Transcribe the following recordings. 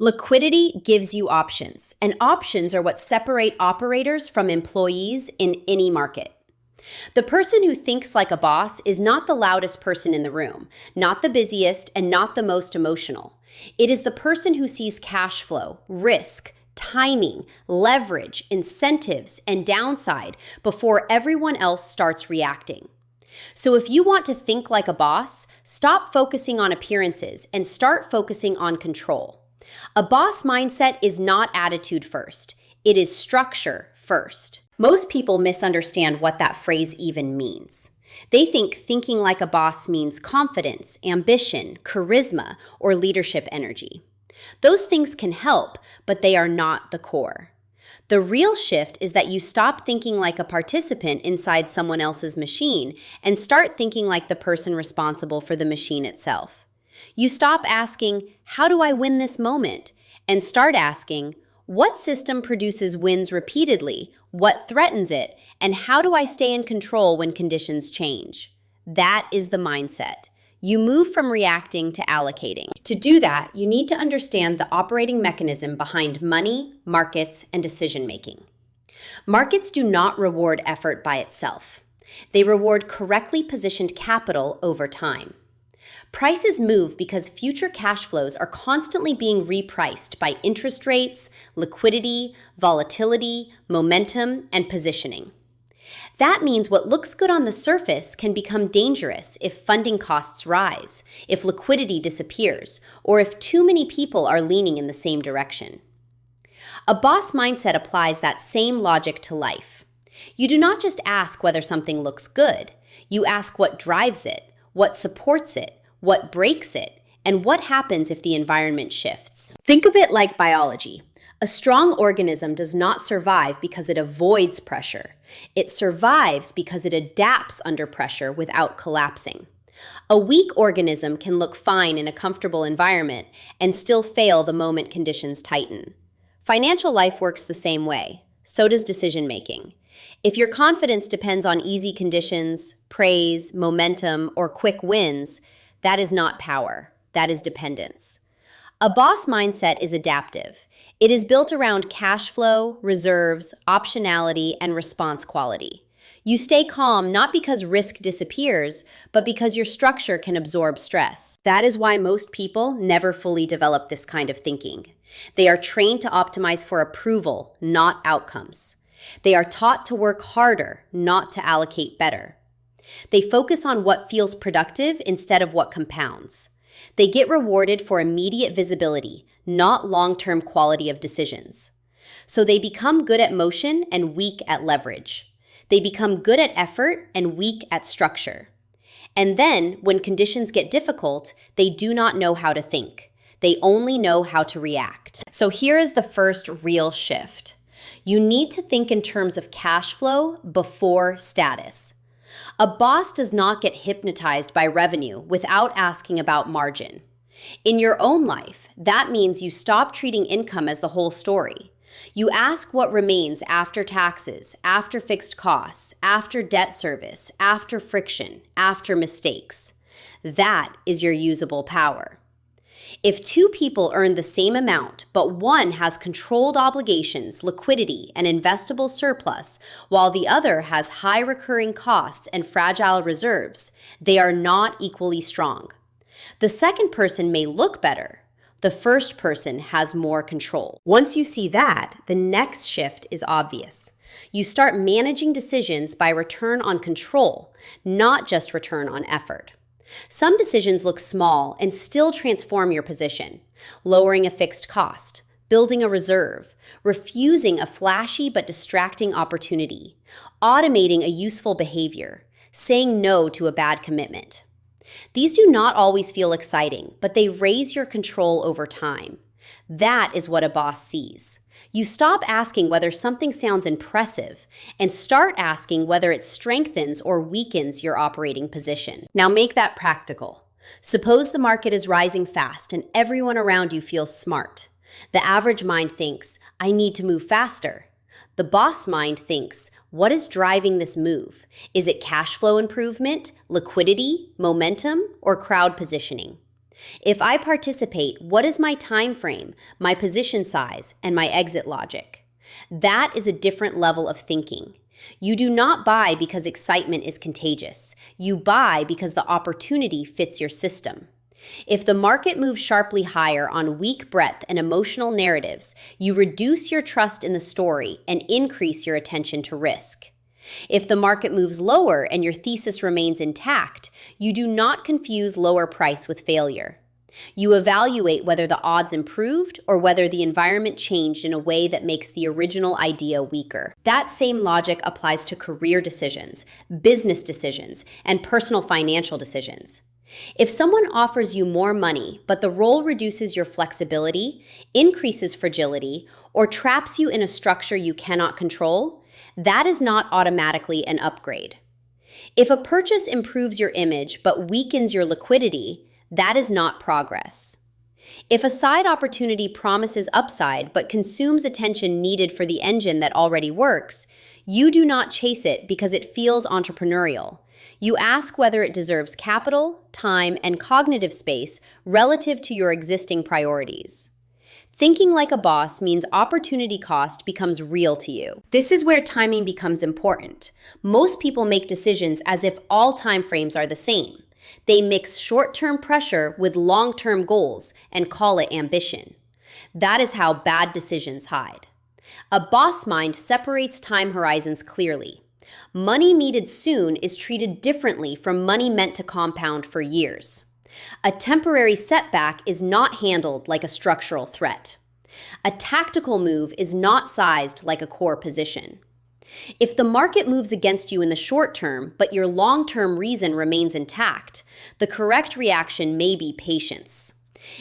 Liquidity gives you options, and options are what separate operators from employees in any market. The person who thinks like a boss is not the loudest person in the room, not the busiest, and not the most emotional. It is the person who sees cash flow, risk, timing, leverage, incentives, and downside before everyone else starts reacting. So if you want to think like a boss, stop focusing on appearances and start focusing on control. A boss mindset is not attitude first. It is structure first. Most people misunderstand what that phrase even means. They think thinking like a boss means confidence, ambition, charisma, or leadership energy. Those things can help, but they are not the core. The real shift is that you stop thinking like a participant inside someone else's machine and start thinking like the person responsible for the machine itself. You stop asking, "How do I win this moment?" and start asking, "What system produces wins repeatedly? What threatens it? And how do I stay in control when conditions change?" That is the mindset. You move from reacting to allocating. To do that, you need to understand the operating mechanism behind money, markets, and decision-making. Markets do not reward effort by itself. They reward correctly positioned capital over time. Prices move because future cash flows are constantly being repriced by interest rates, liquidity, volatility, momentum, and positioning. That means what looks good on the surface can become dangerous if funding costs rise, if liquidity disappears, or if too many people are leaning in the same direction. A boss mindset applies that same logic to life. You do not just ask whether something looks good. You ask what drives it, what supports it, what breaks it, and what happens if the environment shifts. Think of it like biology. A strong organism does not survive because it avoids pressure. It survives because it adapts under pressure without collapsing. A weak organism can look fine in a comfortable environment and still fail the moment conditions tighten. Financial life works the same way. So does decision-making. If your confidence depends on easy conditions, praise, momentum, or quick wins, that is not power. That is dependence. A boss mindset is adaptive. It is built around cash flow, reserves, optionality, and response quality. You stay calm not because risk disappears, but because your structure can absorb stress. That is why most people never fully develop this kind of thinking. They are trained to optimize for approval, not outcomes. They are taught to work harder, not to allocate better. They focus on what feels productive instead of what compounds. They get rewarded for immediate visibility, not long-term quality of decisions. So they become good at motion and weak at leverage. They become good at effort and weak at structure. And then, when conditions get difficult, they do not know how to think. They only know how to react. So here is the first real shift. You need to think in terms of cash flow before status. A boss does not get hypnotized by revenue without asking about margin. In your own life, that means you stop treating income as the whole story. You ask what remains after taxes, after fixed costs, after debt service, after friction, after mistakes. That is your usable power. If two people earn the same amount, but one has controlled obligations, liquidity, and investable surplus, while the other has high recurring costs and fragile reserves, they are not equally strong. The second person may look better. The first person has more control. Once you see that, the next shift is obvious. You start managing decisions by return on control, not just return on effort. Some decisions look small and still transform your position. Lowering a fixed cost, building a reserve, refusing a flashy but distracting opportunity, automating a useful behavior, saying no to a bad commitment. These do not always feel exciting, but they raise your control over time. That is what a boss sees. You stop asking whether something sounds impressive and start asking whether it strengthens or weakens your operating position. Now make that practical. Suppose the market is rising fast and everyone around you feels smart. The average mind thinks, "I need to move faster." The boss mind thinks, "What is driving this move? Is it cash flow improvement, liquidity, momentum, or crowd positioning?" If I participate, what is my time frame, my position size, and my exit logic? That is a different level of thinking. You do not buy because excitement is contagious. You buy because the opportunity fits your system. If the market moves sharply higher on weak breadth and emotional narratives, you reduce your trust in the story and increase your attention to risk. If the market moves lower and your thesis remains intact, you do not confuse lower price with failure. You evaluate whether the odds improved or whether the environment changed in a way that makes the original idea weaker. That same logic applies to career decisions, business decisions, and personal financial decisions. If someone offers you more money, but the role reduces your flexibility, increases fragility, or traps you in a structure you cannot control, that is not automatically an upgrade. If a purchase improves your image but weakens your liquidity, that is not progress. If a side opportunity promises upside but consumes attention needed for the engine that already works, you do not chase it because it feels entrepreneurial. You ask whether it deserves capital, time, and cognitive space relative to your existing priorities. Thinking like a boss means opportunity cost becomes real to you. This is where timing becomes important. Most people make decisions as if all time frames are the same. They mix short-term pressure with long-term goals and call it ambition. That is how bad decisions hide. A boss mind separates time horizons clearly. Money needed soon is treated differently from money meant to compound for years. A temporary setback is not handled like a structural threat. A tactical move is not sized like a core position. If the market moves against you in the short term, but your long-term reason remains intact, the correct reaction may be patience.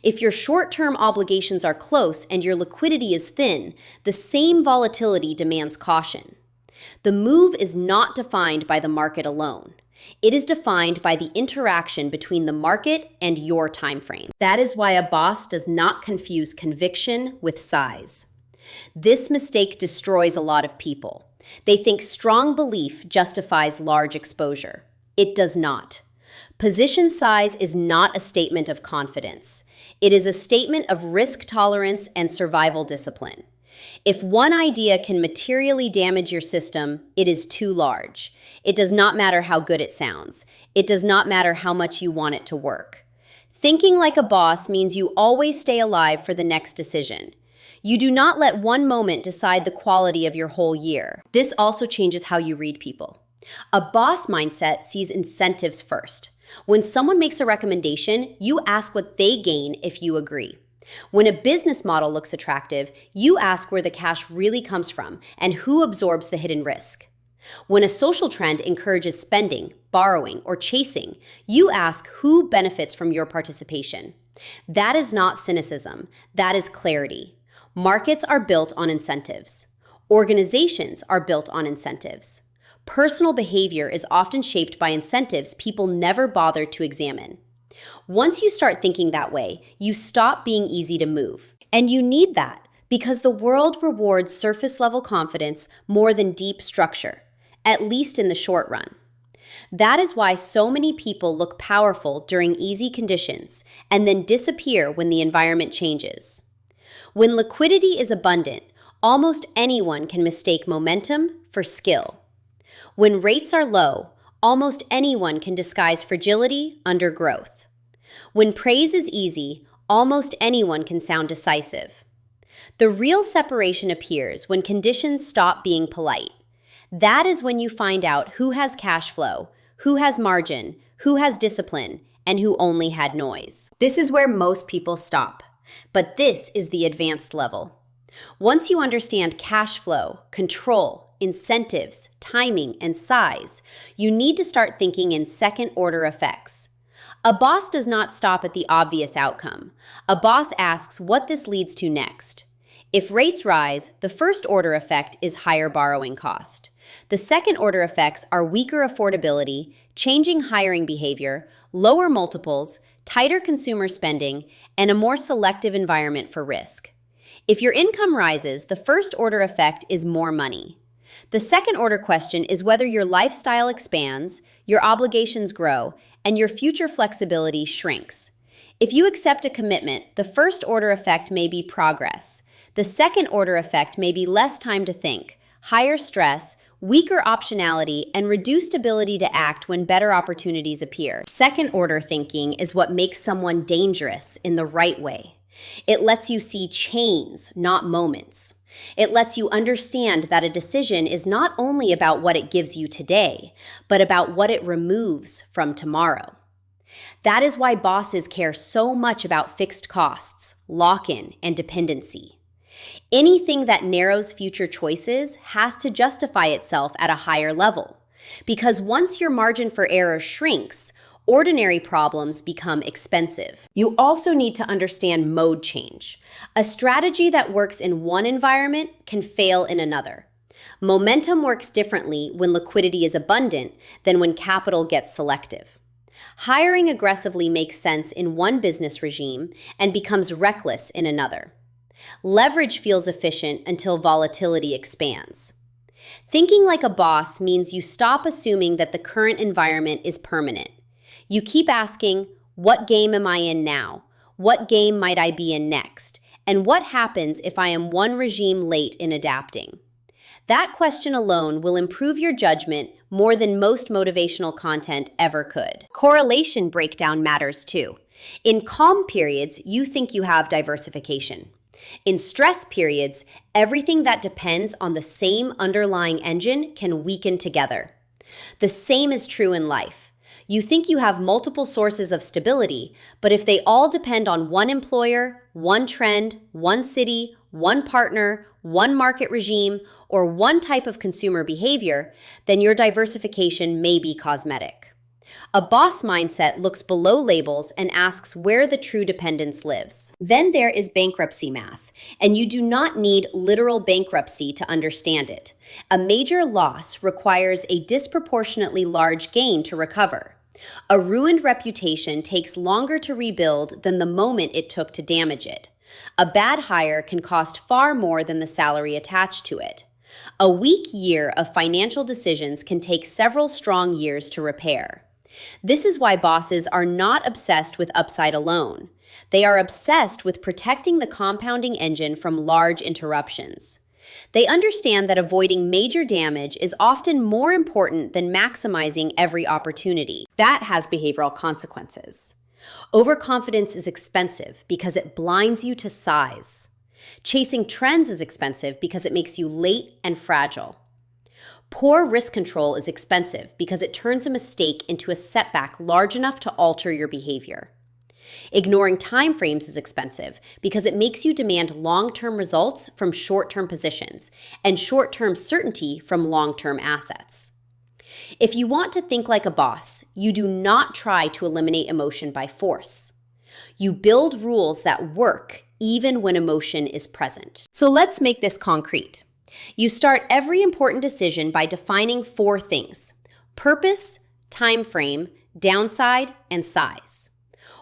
If your short-term obligations are close and your liquidity is thin, the same volatility demands caution. The move is not defined by the market alone. It is defined by the interaction between the market and your time frame. That is why a boss does not confuse conviction with size. This mistake destroys a lot of people. They think strong belief justifies large exposure. It does not. Position size is not a statement of confidence. It is a statement of risk tolerance and survival discipline. If one idea can materially damage your system, it is too large. It does not matter how good it sounds. It does not matter how much you want it to work. Thinking like a boss means you always stay alive for the next decision. You do not let one moment decide the quality of your whole year. This also changes how you read people. A boss mindset sees incentives first. When someone makes a recommendation, you ask what they gain if you agree. When a business model looks attractive, you ask where the cash really comes from and who absorbs the hidden risk. When a social trend encourages spending, borrowing, or chasing, you ask who benefits from your participation. That is not cynicism. That is clarity. Markets are built on incentives. Organizations are built on incentives. Personal behavior is often shaped by incentives people never bothered to examine. Once you start thinking that way, you stop being easy to move. And you need that because the world rewards surface-level confidence more than deep structure, at least in the short run. That is why so many people look powerful during easy conditions and then disappear when the environment changes. When liquidity is abundant, almost anyone can mistake momentum for skill. When rates are low, almost anyone can disguise fragility under growth. When praise is easy, almost anyone can sound decisive. The real separation appears when conditions stop being polite. That is when you find out who has cash flow, who has margin, who has discipline, and who only had noise. This is where most people stop. But this is the advanced level. Once you understand cash flow, control, incentives, timing, and size, you need to start thinking in second-order effects. A boss does not stop at the obvious outcome. A boss asks what this leads to next. If rates rise, the first-order effect is higher borrowing cost. The second-order effects are weaker affordability, changing hiring behavior, lower multiples, tighter consumer spending, and a more selective environment for risk. If your income rises, the first-order effect is more money. The second-order question is whether your lifestyle expands, your obligations grow, and your future flexibility shrinks. If you accept a commitment, the first order effect may be progress. The second order effect may be less time to think, higher stress, weaker optionality, and reduced ability to act when better opportunities appear. Second order thinking is what makes someone dangerous in the right way. It lets you see chains, not moments. It lets you understand that a decision is not only about what it gives you today, but about what it removes from tomorrow. That is why bosses care so much about fixed costs, lock-in, and dependency. Anything that narrows future choices has to justify itself at a higher level, because once your margin for error shrinks, ordinary problems become expensive. You also need to understand mode change. A strategy that works in one environment can fail in another. Momentum works differently when liquidity is abundant than when capital gets selective. Hiring aggressively makes sense in one business regime and becomes reckless in another. Leverage feels efficient until volatility expands. Thinking like a boss means you stop assuming that the current environment is permanent. You keep asking, what game am I in now? What game might I be in next? And what happens if I am one regime late in adapting? That question alone will improve your judgment more than most motivational content ever could. Correlation breakdown matters too. In calm periods, you think you have diversification. In stress periods, everything that depends on the same underlying engine can weaken together. The same is true in life. You think you have multiple sources of stability, but if they all depend on one employer, one trend, one city, one partner, one market regime, or one type of consumer behavior, then your diversification may be cosmetic. A boss mindset looks below labels and asks where the true dependence lives. Then there is bankruptcy math, and you do not need literal bankruptcy to understand it. A major loss requires a disproportionately large gain to recover. A ruined reputation takes longer to rebuild than the moment it took to damage it. A bad hire can cost far more than the salary attached to it. A weak year of financial decisions can take several strong years to repair. This is why bosses are not obsessed with upside alone. They are obsessed with protecting the compounding engine from large interruptions. They understand that avoiding major damage is often more important than maximizing every opportunity. That has behavioral consequences. Overconfidence is expensive because it blinds you to size. Chasing trends is expensive because it makes you late and fragile. Poor risk control is expensive because it turns a mistake into a setback large enough to alter your behavior. Ignoring timeframes is expensive because it makes you demand long-term results from short-term positions and short-term certainty from long-term assets. If you want to think like a boss, you do not try to eliminate emotion by force. You build rules that work even when emotion is present. So let's make this concrete. You start every important decision by defining 4 things: purpose, time frame, downside, and size.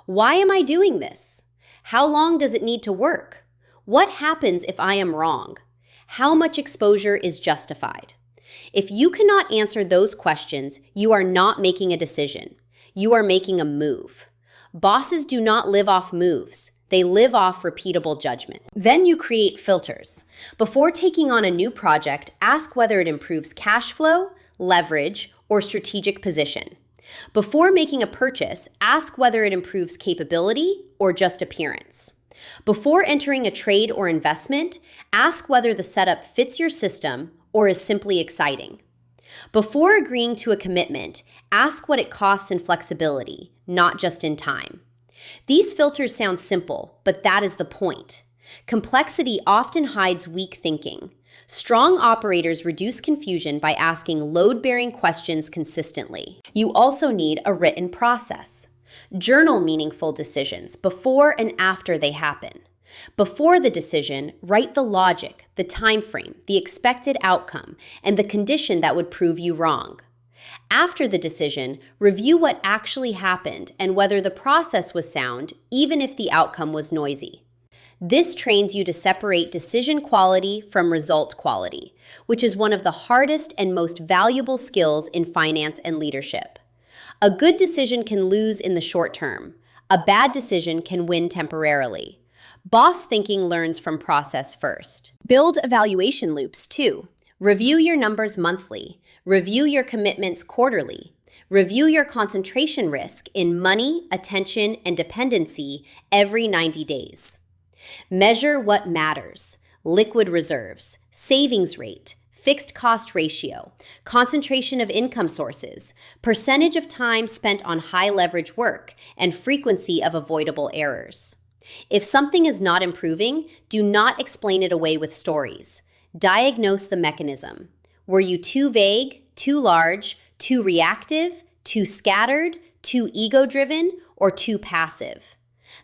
Why am I doing this? How long does it need to work? What happens if I am wrong? How much exposure is justified? If you cannot answer those questions, you are not making a decision. You are making a move. Bosses do not live off moves. They live off repeatable judgment. Then you create filters. Before taking on a new project, ask whether it improves cash flow, leverage, or strategic position. Before making a purchase, ask whether it improves capability or just appearance. Before entering a trade or investment, ask whether the setup fits your system or is simply exciting. Before agreeing to a commitment, ask what it costs in flexibility, not just in time. These filters sound simple, but that is the point. Complexity often hides weak thinking. Strong operators reduce confusion by asking load-bearing questions consistently. You also need a written process. Journal meaningful decisions before and after they happen. Before the decision, write the logic, the time frame, the expected outcome, and the condition that would prove you wrong. After the decision, review what actually happened and whether the process was sound, even if the outcome was noisy. This trains you to separate decision quality from result quality, which is one of the hardest and most valuable skills in finance and leadership. A good decision can lose in the short term. A bad decision can win temporarily. Boss thinking learns from process first. Build evaluation loops too. Review your numbers monthly. Review your commitments quarterly. Review your concentration risk in money, attention, and dependency every 90 days. Measure what matters: liquid reserves, savings rate, fixed cost ratio, concentration of income sources, percentage of time spent on high leverage work, and frequency of avoidable errors. If something is not improving, do not explain it away with stories. Diagnose the mechanism. Were you too vague, too large, too reactive, too scattered, too ego-driven, or too passive?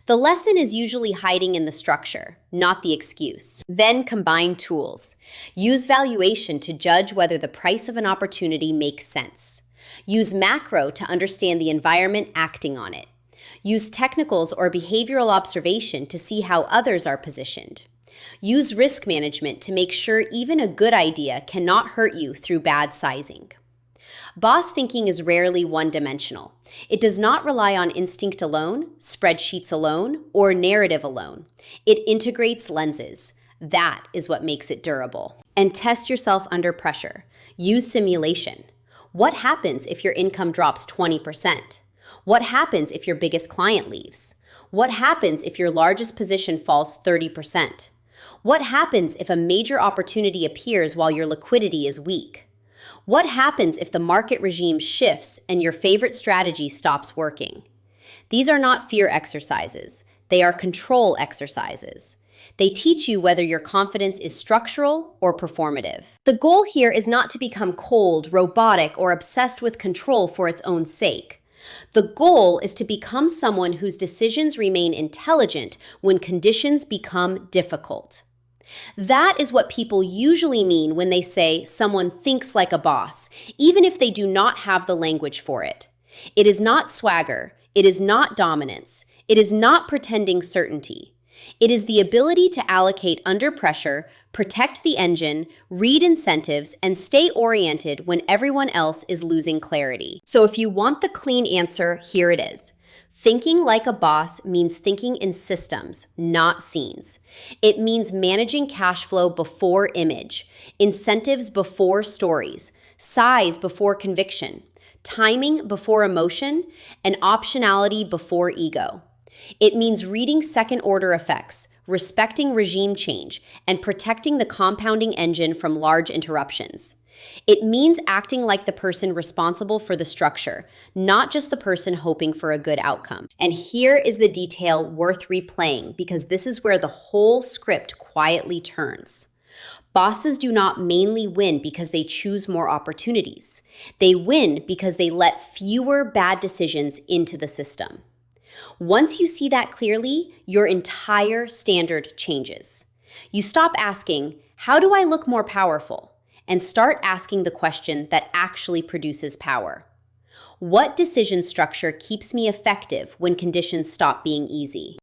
The lesson is usually hiding in the structure, not the excuse. Then combine tools. Use valuation to judge whether the price of an opportunity makes sense. Use macro to understand the environment acting on it. Use technicals or behavioral observation to see how others are positioned. Use risk management to make sure even a good idea cannot hurt you through bad sizing. Boss thinking is rarely one-dimensional. It does not rely on instinct alone, spreadsheets alone, or narrative alone. It integrates lenses. That is what makes it durable. And test yourself under pressure. Use simulation. What happens if your income drops 20%? What happens if your biggest client leaves? What happens if your largest position falls 30%? What happens if a major opportunity appears while your liquidity is weak? What happens if the market regime shifts and your favorite strategy stops working? These are not fear exercises. They are control exercises. They teach you whether your confidence is structural or performative. The goal here is not to become cold, robotic, or obsessed with control for its own sake. The goal is to become someone whose decisions remain intelligent when conditions become difficult. That is what people usually mean when they say someone thinks like a boss, even if they do not have the language for it. It is not swagger. It is not dominance. It is not pretending certainty. It is the ability to allocate under pressure, protect the engine, read incentives, and stay oriented when everyone else is losing clarity. So if you want the clean answer, here it is. Thinking like a boss means thinking in systems, not scenes. It means managing cash flow before image, incentives before stories, size before conviction, timing before emotion, and optionality before ego. It means reading second-order effects, respecting regime change, and protecting the compounding engine from large interruptions. It means acting like the person responsible for the structure, not just the person hoping for a good outcome. And here is the detail worth replaying, because this is where the whole script quietly turns. Bosses do not mainly win because they choose more opportunities. They win because they let fewer bad decisions into the system. Once you see that clearly, your entire standard changes. You stop asking, "How do I look more powerful?" and start asking the question that actually produces power. What decision structure keeps me effective when conditions stop being easy?